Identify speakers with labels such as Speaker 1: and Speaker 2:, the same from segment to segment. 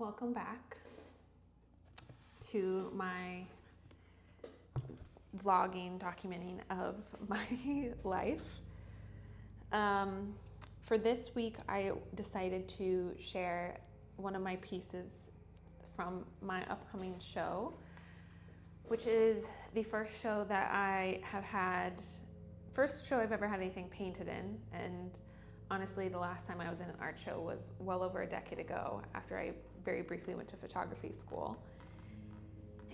Speaker 1: Welcome back to my vlogging, documenting of my life. For this week, I decided to share one of my pieces from my upcoming show, which is the first show that I have had, first show I've ever had anything painted in. And honestly, the last time I was in an art show was well over a decade ago, after I very briefly went to photography school.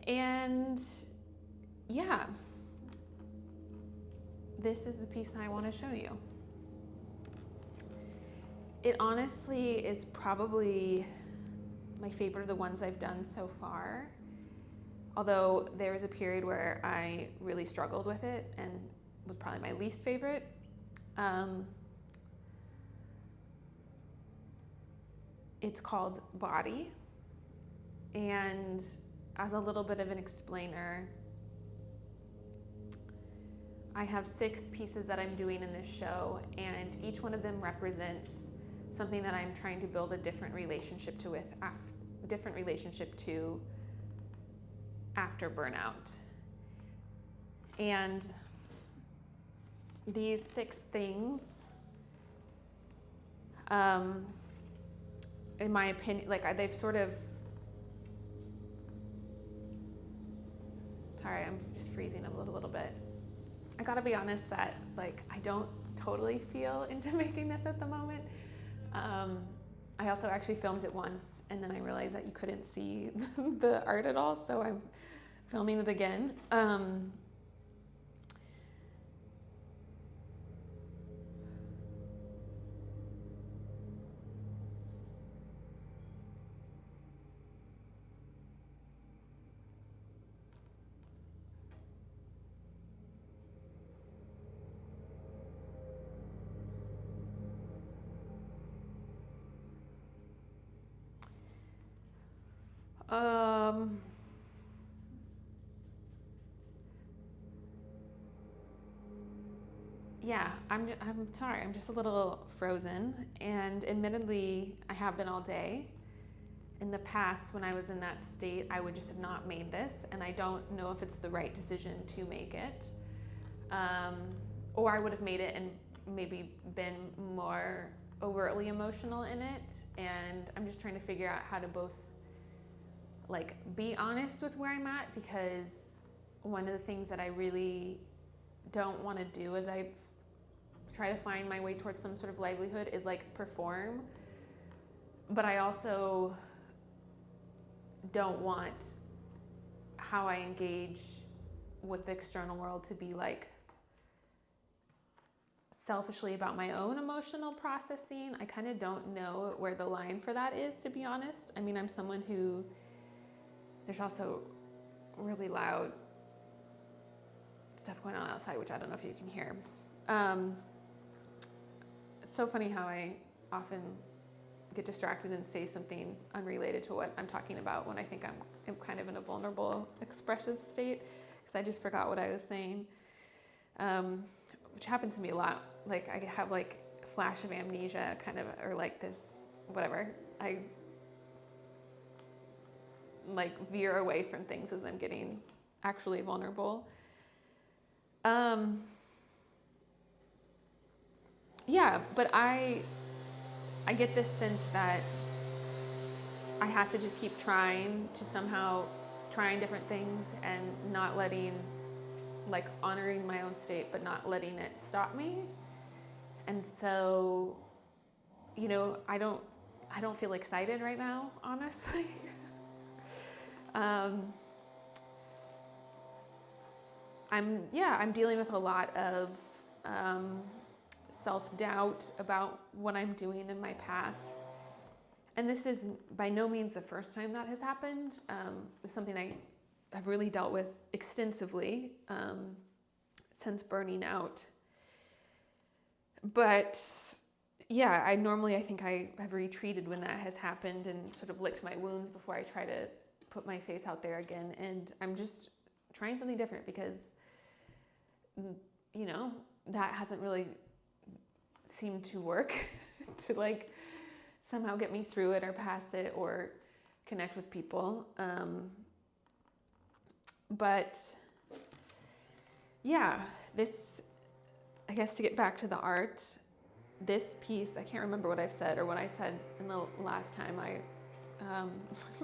Speaker 1: And yeah, this is the piece that I want to show you. It honestly is probably my favorite of the ones I've done so far. Although there was a period where I really struggled with it and was probably my least favorite. It's called Body. And as a little bit of an explainer, I have 6 pieces that I'm doing in this show, and each one of them represents something that I'm trying to build a different relationship to after burnout. And these 6 things, in my opinion, they've sort of, sorry, I'm just freezing a little bit. I gotta be honest that I don't totally feel into making this at the moment. I also actually filmed it once, and then I realized that you couldn't see the art at all, so I'm filming it again. Yeah, I'm sorry, I'm just a little frozen, and admittedly, I have been all day. In the past, when I was in that state, I would just have not made this, and I don't know if it's the right decision to make it. Or I would have made it and maybe been more overtly emotional in it, and I'm just trying to figure out how to both be honest with where I'm at, because one of the things that I really don't want to do as I try to find my way towards some sort of livelihood is perform, but I also don't want how I engage with the external world to be selfishly about my own emotional processing. I kind of don't know where the line for that is, to be honest. I mean, I'm someone who, there's also really loud stuff going on outside, which I don't know if you can hear. It's so funny how I often get distracted and say something unrelated to what I'm talking about when I think I'm kind of in a vulnerable, expressive state, because I just forgot what I was saying, which happens to me a lot. I have a flash of amnesia kind of, or this, whatever. I veer away from things as I'm getting actually vulnerable. Yeah, but I get this sense that I have to just keep trying different things and not letting, honoring my own state, but not letting it stop me. And so, I don't feel excited right now, honestly. I'm dealing with a lot of self-doubt about what I'm doing in my path. And this is by no means the first time that has happened. It's something I have really dealt with extensively since burning out. But yeah, I think I have retreated when that has happened and sort of licked my wounds before I try to put my face out there again. And I'm just trying something different because, that hasn't really seemed to work to somehow get me through it or past it or connect with people. But yeah, this, I guess to get back to the art, this piece, I can't remember what I've said or what I said in the last time I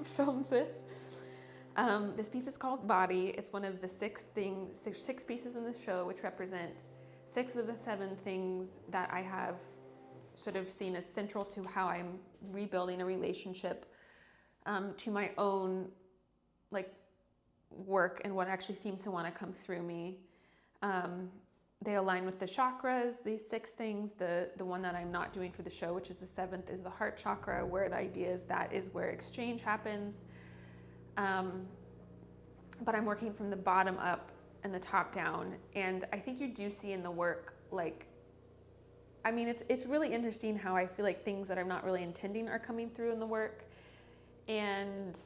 Speaker 1: filmed this. This piece is called Body. It's one of the six pieces in the show, which represent 6 of the 7 things that I have sort of seen as central to how I'm rebuilding a relationship to my own like work and what actually seems to want to come through me. They align with the chakras, these 6 things. The one that I'm not doing for the show, which is the 7th, is the heart chakra, where the idea is that is where exchange happens. But I'm working from the bottom up and the top down. And I think you do see in the work, like, I mean, it's really interesting how I feel like things that I'm not really intending are coming through in the work. And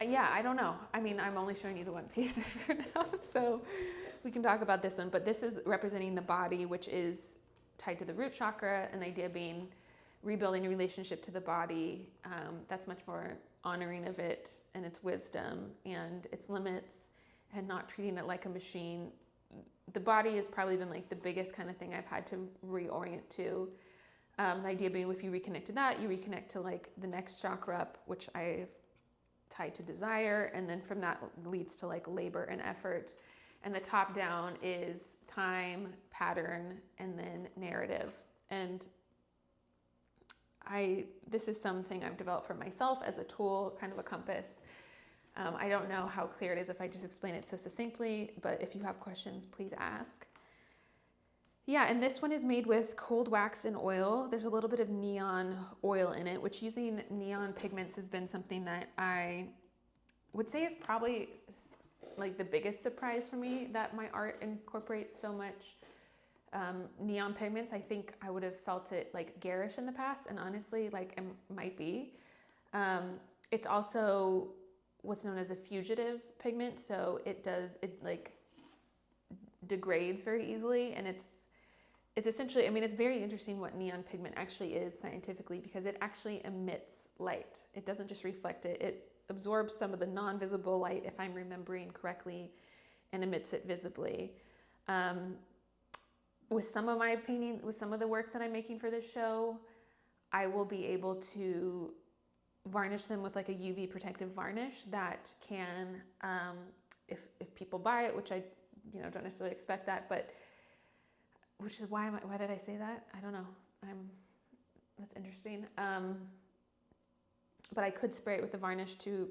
Speaker 1: yeah, I don't know. I mean, I'm only showing you the one piece for now, so we can talk about this one. But this is representing the body, which is tied to the root chakra, and the idea being rebuilding a relationship to the body that's much more honoring of it and its wisdom and its limits, and not treating it like a machine. The body has probably been like the biggest kind of thing I've had to reorient to. The idea being, if you reconnect to that, you reconnect to like the next chakra up, which I've tied to desire, and then from that leads to like labor and effort. And the top down is time, pattern, and then narrative. And this is something I've developed for myself as a tool, kind of a compass. I don't know how clear it is if I just explain it so succinctly, but if you have questions, please ask. Yeah, and this one is made with cold wax and oil. There's a little bit of neon oil in it, which using neon pigments has been something that I would say is probably like the biggest surprise for me, that my art incorporates so much neon pigments. I think I would have felt it like garish in the past, and honestly, like it might be. It's also what's known as a fugitive pigment, so it like degrades very easily, and it's essentially, I mean, it's very interesting what neon pigment actually is scientifically, because it actually emits light. It doesn't just reflect it. It absorbs some of the non-visible light, if I'm remembering correctly, and emits it visibly. With some of my painting, with some of the works that I'm making for this show, I will be able to varnish them with like a UV protective varnish that can, if people buy it, which I don't necessarily expect that, but which is why did I say that? I don't know. That's interesting. But I could spray it with a varnish to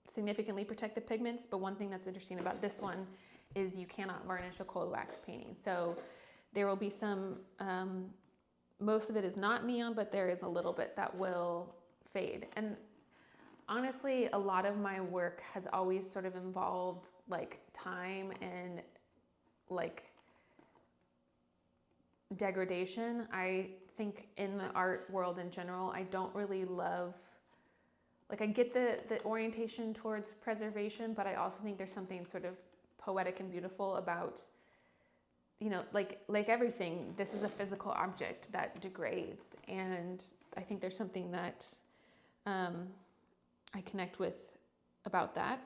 Speaker 1: significantly protect the pigments. But one thing that's interesting about this one is you cannot varnish a cold wax painting. So there will be some, most of it is not neon, but there is a little bit that will fade. And honestly, a lot of my work has always sort of involved like time and like degradation. I think in the art world in general, I don't really love, like I get the orientation towards preservation, but I also think there's something sort of poetic and beautiful about, like everything, this is a physical object that degrades. And I think there's something that I connect with about that.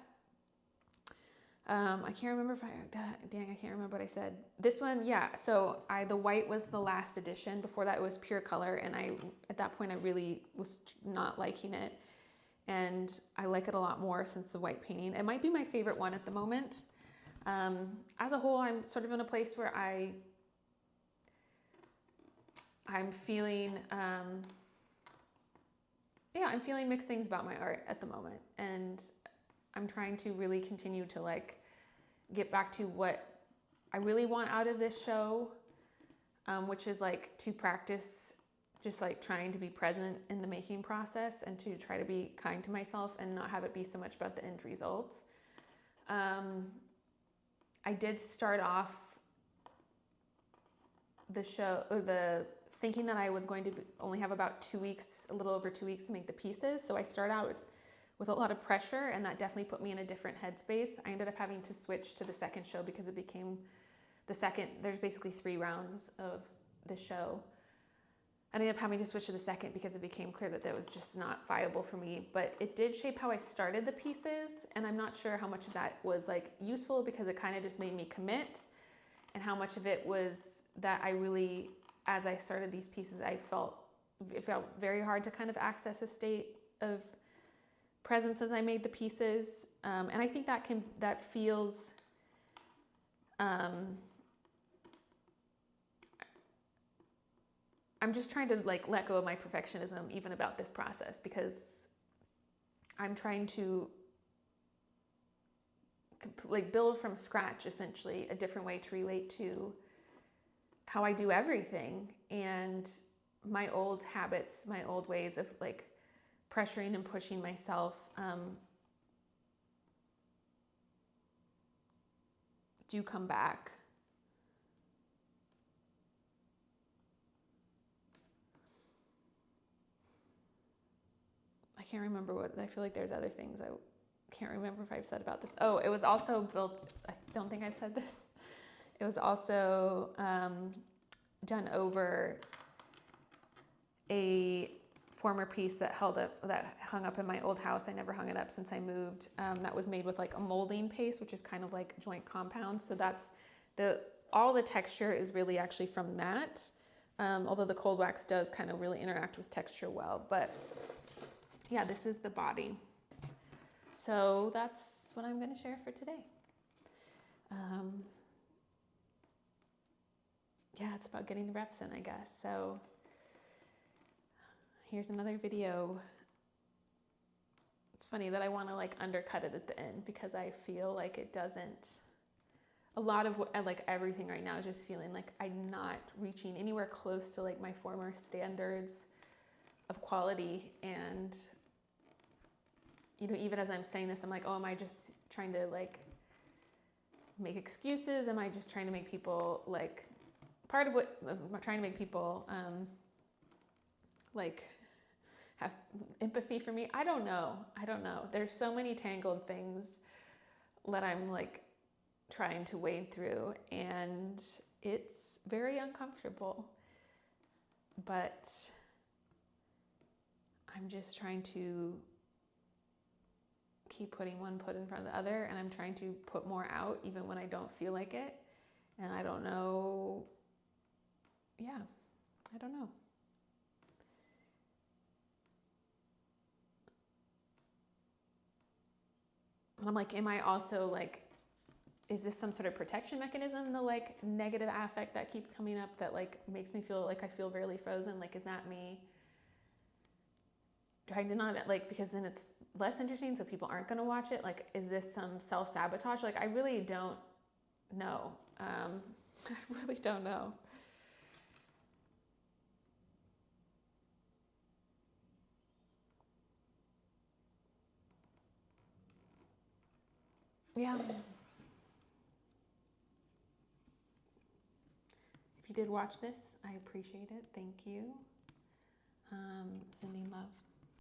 Speaker 1: I can't remember if I can't remember what I said. This one, yeah, so the white was the last edition. Before that it was pure color, and at that point I really was not liking it. And I like it a lot more since the white painting. It might be my favorite one at the moment. As a whole, I'm sort of in a place where I'm feeling, I'm feeling mixed things about my art at the moment. And I'm trying to really continue to like get back to what I really want out of this show, which is like to practice just like trying to be present in the making process and to try to be kind to myself and not have it be so much about the end result. I did start off the show, the thinking that I was going to only have about 2 weeks, a little over 2 weeks to make the pieces. So I started out with a lot of pressure, and that definitely put me in a different headspace. I ended up having to switch to the second show because it became the second, there's basically 3 rounds of the show. I ended up having to switch to the second because it became clear that that was just not viable for me. But it did shape how I started the pieces, and I'm not sure how much of that was like useful because it kind of just made me commit, and how much of it was that I really, as I started these pieces, it felt very hard to kind of access a state of presence as I made the pieces. And I think that feels, I'm just trying to like let go of my perfectionism even about this process, because I'm trying to like build from scratch, essentially, a different way to relate to how I do everything. And my old habits, my old ways of like pressuring and pushing myself do come back. I can't remember what, I feel like there's other things I can't remember if I've said about this. Oh, it was also built, I don't think I've said this. It was also done over a former piece that hung up in my old house. I never hung it up since I moved. That was made with like a molding paste, which is kind of like joint compound. So that's all the texture is really actually from that. Although the cold wax does kind of really interact with texture well. But yeah, this is the body. So that's what I'm going to share for today. Yeah, it's about getting the reps in, I guess. So here's another video. It's funny that I want to like undercut it at the end because I feel like it doesn't. A lot of like everything right now is just feeling like I'm not reaching anywhere close to like my former standards of quality. And you know, even as I'm saying this, I'm like, oh, am I just trying to like make excuses? Am I just trying to make people like, part of what I'm trying to make people like have empathy for me? I don't know. There's so many tangled things that I'm like trying to wade through, and it's very uncomfortable, but I'm just trying to keep putting one foot in front of the other, and I'm trying to put more out even when I don't feel like it. And I don't know. Yeah, I don't know. And I'm like, am I also like, is this some sort of protection mechanism, the like negative affect that keeps coming up that like makes me feel like I feel really frozen? Like, is that me trying to not like, because then it's less interesting so people aren't going to watch it? Like, is this some self-sabotage? Like, I really don't know. I really don't know. Yeah. If you did watch this, I appreciate it. Thank you. Sending love.